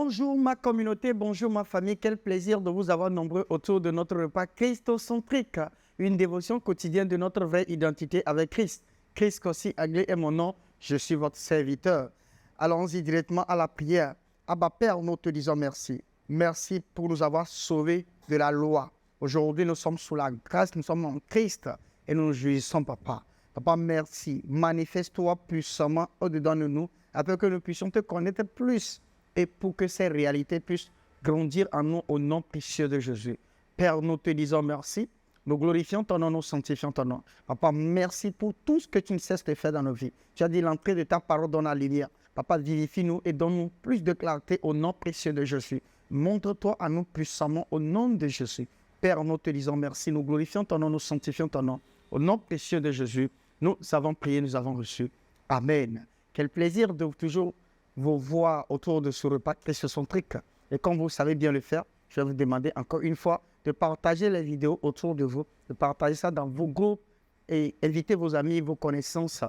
Bonjour ma communauté, bonjour ma famille, quel plaisir de vous avoir nombreux autour de notre repas christocentrique, une dévotion quotidienne de notre vraie identité avec Christ. Christ Kossi Aglé est mon nom, je suis votre serviteur. Allons-y directement à la prière. Abba Père, nous te disons merci. Merci pour nous avoir sauvés de la loi. Aujourd'hui, nous sommes sous la grâce, nous sommes en Christ et nous nous jouissons, Papa. Papa, merci. Manifeste-toi puissamment au-dedans de nous afin que nous puissions te connaître plus et pour que ces réalités puissent grandir en nous au nom précieux de Jésus. Père, nous te disons merci. Nous glorifions ton nom, nous sanctifions ton nom. Papa, merci pour tout ce que tu ne cesses de faire dans nos vies. Tu as dit l'entrée de ta parole dans la lumière. Papa, vivifie-nous et donne-nous plus de clarté au nom précieux de Jésus. Montre-toi à nous puissamment au nom de Jésus. Père, nous te disons merci. Nous glorifions ton nom, nous sanctifions ton nom. Au nom précieux de Jésus, nous avons prié, nous avons reçu. Amen. Quel plaisir de toujours vous voir autour de ce repas christocentrique. Et comme vous savez bien le faire, je vais vous demander encore une fois de partager les vidéos autour de vous, de partager ça dans vos groupes et inviter vos amis, vos connaissances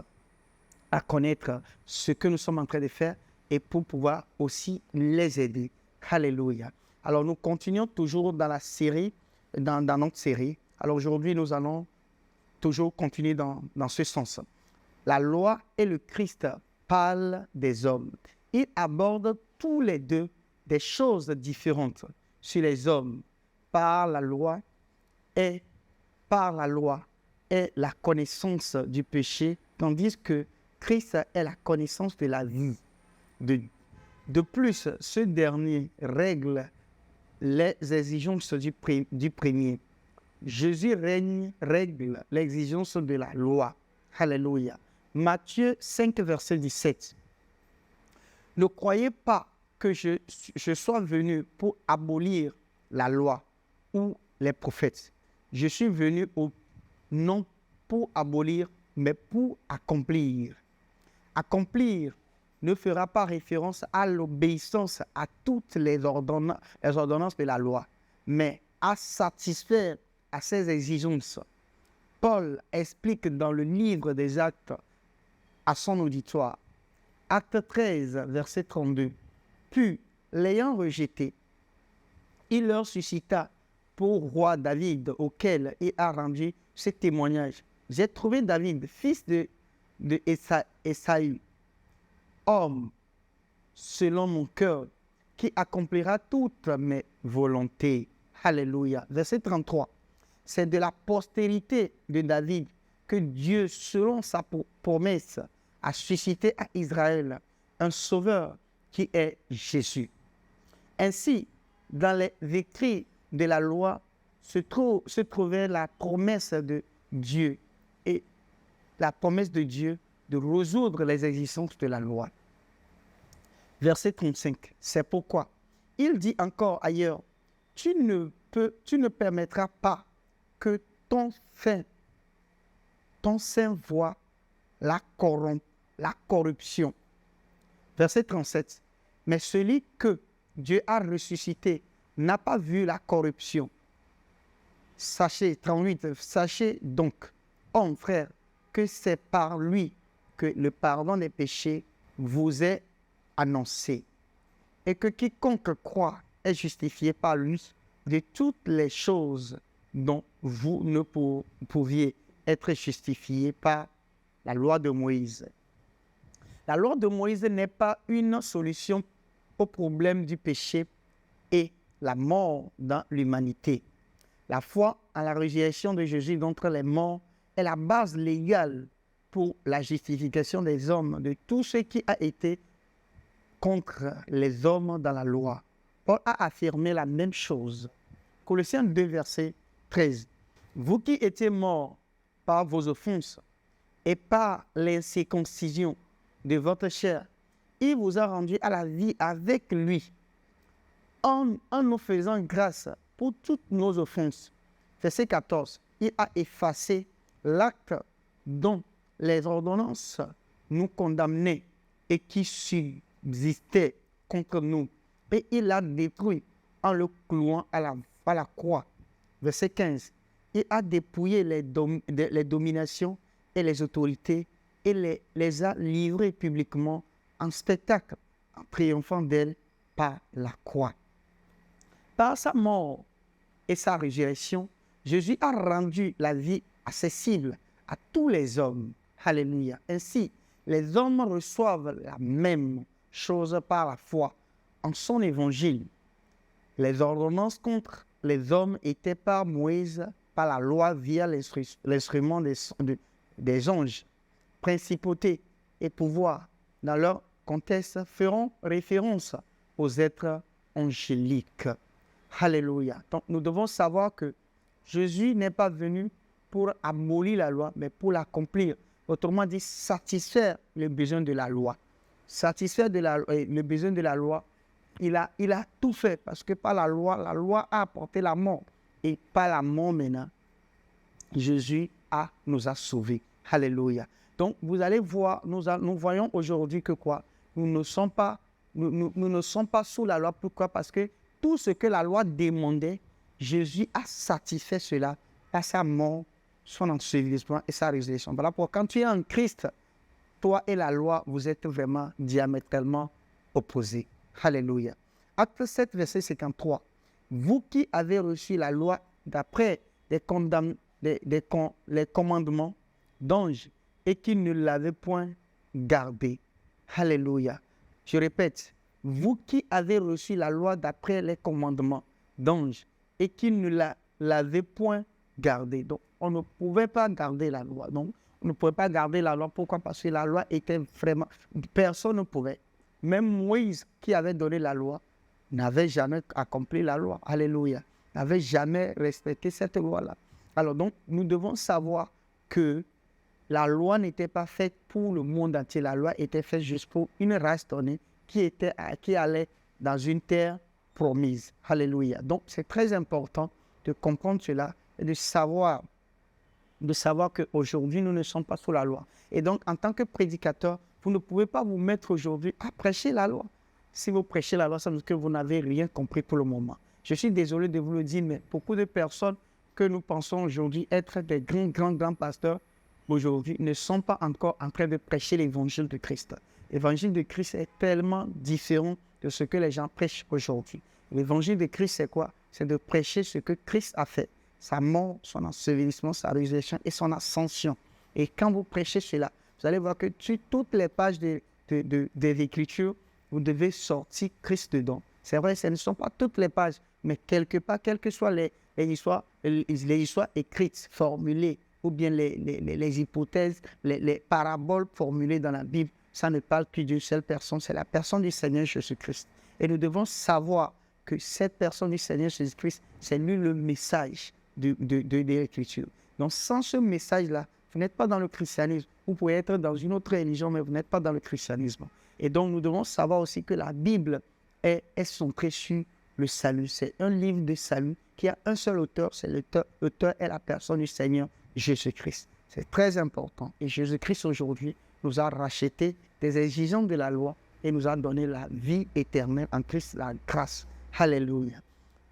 à connaître ce que nous sommes en train de faire et pour pouvoir aussi les aider. Alléluia. Alors nous continuons toujours dans la série, dans notre série. Alors aujourd'hui, nous allons toujours continuer dans ce sens. La loi et le Christ parlent des hommes. Ils abordent tous les deux des choses différentes sur les hommes par la loi et la connaissance du péché, tandis que Christ est la connaissance de la vie. De plus, ce dernier règle les exigences du premier. Jésus règle l'exigence de la loi. Alléluia. Matthieu 5, verset 17. Ne croyez pas que je sois venu pour abolir la loi ou les prophètes. Je suis venu non pour abolir, mais pour accomplir. Accomplir ne fera pas référence à l'obéissance à toutes les ordonnances de la loi, mais à satisfaire à ses exigences. Paul explique dans le livre des Actes à son auditoire, Acte 13, verset 32. Puis, l'ayant rejeté, il leur suscita pour roi David, auquel il a rendu ce témoignage. J'ai trouvé David, fils de Esaü, homme selon mon cœur, qui accomplira toutes mes volontés. Alléluia. Verset 33. C'est de la postérité de David que Dieu, selon sa promesse, a suscité à Israël un sauveur qui est Jésus. Ainsi, dans les écrits de la loi se trouvait la promesse de Dieu et la promesse de Dieu de résoudre les exigences de la loi. Verset 35, c'est pourquoi il dit encore ailleurs, tu ne permettras pas que ton sein voie la corruption. Verset 37. Mais celui que Dieu a ressuscité n'a pas vu la corruption. Sachez, 38, sachez donc, hommes, frères, que c'est par lui que le pardon des péchés vous est annoncé. Et que quiconque croit est justifié par lui de toutes les choses dont vous ne pouviez être justifié par la loi de Moïse. La loi de Moïse n'est pas une solution au problème du péché et la mort dans l'humanité. La foi en la résurrection de Jésus d'entre les morts est la base légale pour la justification des hommes de tout ce qui a été contre les hommes dans la loi. Paul a affirmé la même chose. Colossiens 2, verset 13. Vous qui étiez morts par vos offenses et par l'incirconcision de votre chair, il vous a rendu à la vie avec lui, en nous faisant grâce pour toutes nos offenses. Verset 14. Il a effacé l'acte dont les ordonnances nous condamnaient et qui subsistait contre nous. Et il l'a détruit en le clouant à la croix. Verset 15. Il a dépouillé les dominations et les autorités et les a livrées publiquement en spectacle, en triomphant d'elles par la croix. Par sa mort et sa résurrection, Jésus a rendu la vie accessible à tous les hommes. Alléluia. Ainsi, les hommes reçoivent la même chose par la foi en son évangile. Les ordonnances contre les hommes étaient par Moïse, par la loi via l'instrument des anges. Principautés et pouvoirs, dans leur contexte, feront référence aux êtres angéliques. Alléluia. Donc, nous devons savoir que Jésus n'est pas venu pour abolir la loi, mais pour l'accomplir. Autrement dit, satisfaire le besoin de la loi. Satisfaire le besoin de la loi, il a tout fait, parce que par la loi a apporté la mort. Et par la mort maintenant, Jésus nous a sauvés. Alléluia. Donc, vous allez voir, nous voyons aujourd'hui que quoi? Nous ne sommes pas sous la loi. Pourquoi? Parce que tout ce que la loi demandait, Jésus a satisfait cela par sa mort, son ensevelissement et sa résurrection. Voilà pourquoi quand tu es en Christ, toi et la loi, vous êtes vraiment diamétralement opposés. Alléluia. Acte 7, verset 53. Vous qui avez reçu la loi d'après les commandements d'anges et qui ne l'avez point gardée. Alléluia. Je répète, vous qui avez reçu la loi d'après les commandements d'anges et qui ne l'avez point gardée. Donc, on ne pouvait pas garder la loi. Donc, on ne pouvait pas garder la loi. Pourquoi? Parce que la loi était vraiment... Personne ne pouvait. Même Moïse, qui avait donné la loi, n'avait jamais accompli la loi. Alléluia. N'avait jamais respecté cette loi-là. Alors donc, nous devons savoir que la loi n'était pas faite pour le monde entier. La loi était faite juste pour une race donnée qui allait dans une terre promise. Alléluia. Donc, c'est très important de comprendre cela et de savoir qu'aujourd'hui, nous ne sommes pas sous la loi. Et donc, en tant que prédicateur, vous ne pouvez pas vous mettre aujourd'hui à prêcher la loi. Si vous prêchez la loi, ça veut dire que vous n'avez rien compris pour le moment. Je suis désolé de vous le dire, mais beaucoup de personnes que nous pensons aujourd'hui être des grands pasteurs, aujourd'hui, ne sont pas encore en train de prêcher l'évangile de Christ. L'évangile de Christ est tellement différent de ce que les gens prêchent aujourd'hui. L'évangile de Christ, c'est quoi? C'est de prêcher ce que Christ a fait. Sa mort, son ensevelissement, sa résurrection et son ascension. Et quand vous prêchez cela, vous allez voir que sur toutes les pages des Écritures, vous devez sortir Christ dedans. C'est vrai, ce ne sont pas toutes les pages, mais quelque part, quelles que soient les histoires écrites, formulées, ou bien les hypothèses, les paraboles formulées dans la Bible, ça ne parle que d'une seule personne, c'est la personne du Seigneur Jésus-Christ. Et nous devons savoir que cette personne du Seigneur Jésus-Christ, c'est lui le message de l'Écriture. Donc, sans ce message-là, vous n'êtes pas dans le christianisme. Vous pouvez être dans une autre religion, mais vous n'êtes pas dans le christianisme. Et donc, nous devons savoir aussi que la Bible est centrée sur le salut. C'est un livre de salut qui a un seul auteur, c'est l'auteur est la personne du Seigneur Jésus-Christ. C'est très important. Et Jésus-Christ, aujourd'hui, nous a racheté des exigences de la loi et nous a donné la vie éternelle en Christ, la grâce. Alléluia.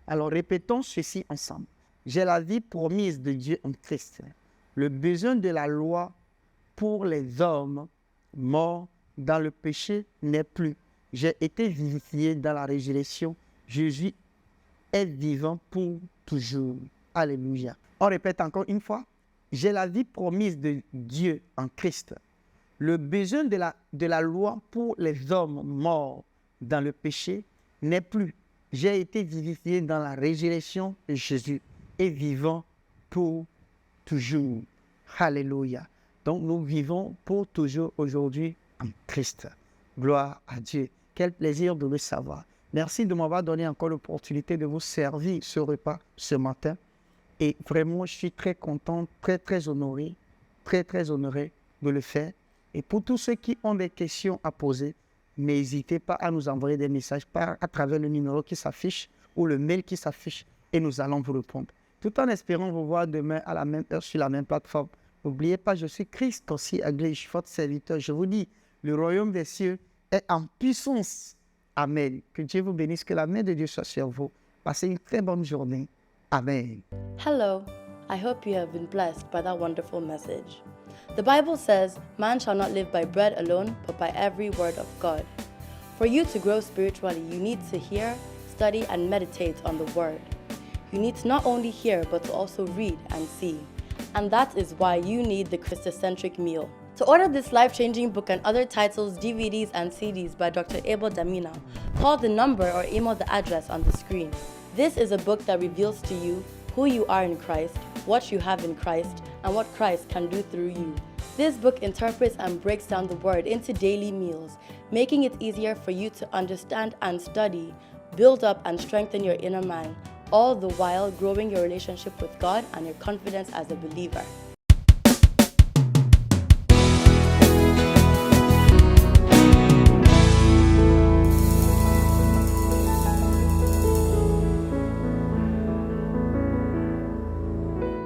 Alors, répétons ceci ensemble. J'ai la vie promise de Dieu en Christ. Le besoin de la loi pour les hommes morts dans le péché n'est plus. J'ai été vivifié dans la résurrection. Jésus est vivant pour toujours. Alléluia. On répète encore une fois. J'ai la vie promise de Dieu en Christ. Le besoin de la loi pour les hommes morts dans le péché n'est plus. J'ai été vivifié dans la résurrection de Jésus et vivant pour toujours. Alléluia. Donc nous vivons pour toujours aujourd'hui en Christ. Gloire à Dieu. Quel plaisir de le savoir. Merci de m'avoir donné encore l'opportunité de vous servir ce repas ce matin. Et vraiment, je suis très content, très honoré de le faire. Et pour tous ceux qui ont des questions à poser, n'hésitez pas à nous envoyer des messages à travers le numéro qui s'affiche ou le mail qui s'affiche et nous allons vous répondre. Tout en espérant vous voir demain à la même heure sur la même plateforme. N'oubliez pas, je suis Christ aussi Aglé, votre serviteur. Je vous dis, le royaume des cieux est en puissance. Amen. Que Dieu vous bénisse, que la main de Dieu soit sur vous. Passez une très bonne journée. Amen. Hello, I hope you have been blessed by that wonderful message. The Bible says, man shall not live by bread alone, but by every word of God. For you to grow spiritually, you need to hear, study, and meditate on the Word. You need to not only hear, but to also read and see. And that is why you need the Christocentric meal. To order this life-changing book and other titles, DVDs, and CDs by Dr. Abel Damina, call the number or email the address on the screen. This is a book that reveals to you who you are in Christ, what you have in Christ, and what Christ can do through you. This book interprets and breaks down the Word into daily meals, making it easier for you to understand and study, build up and strengthen your inner man, all the while growing your relationship with God and your confidence as a believer.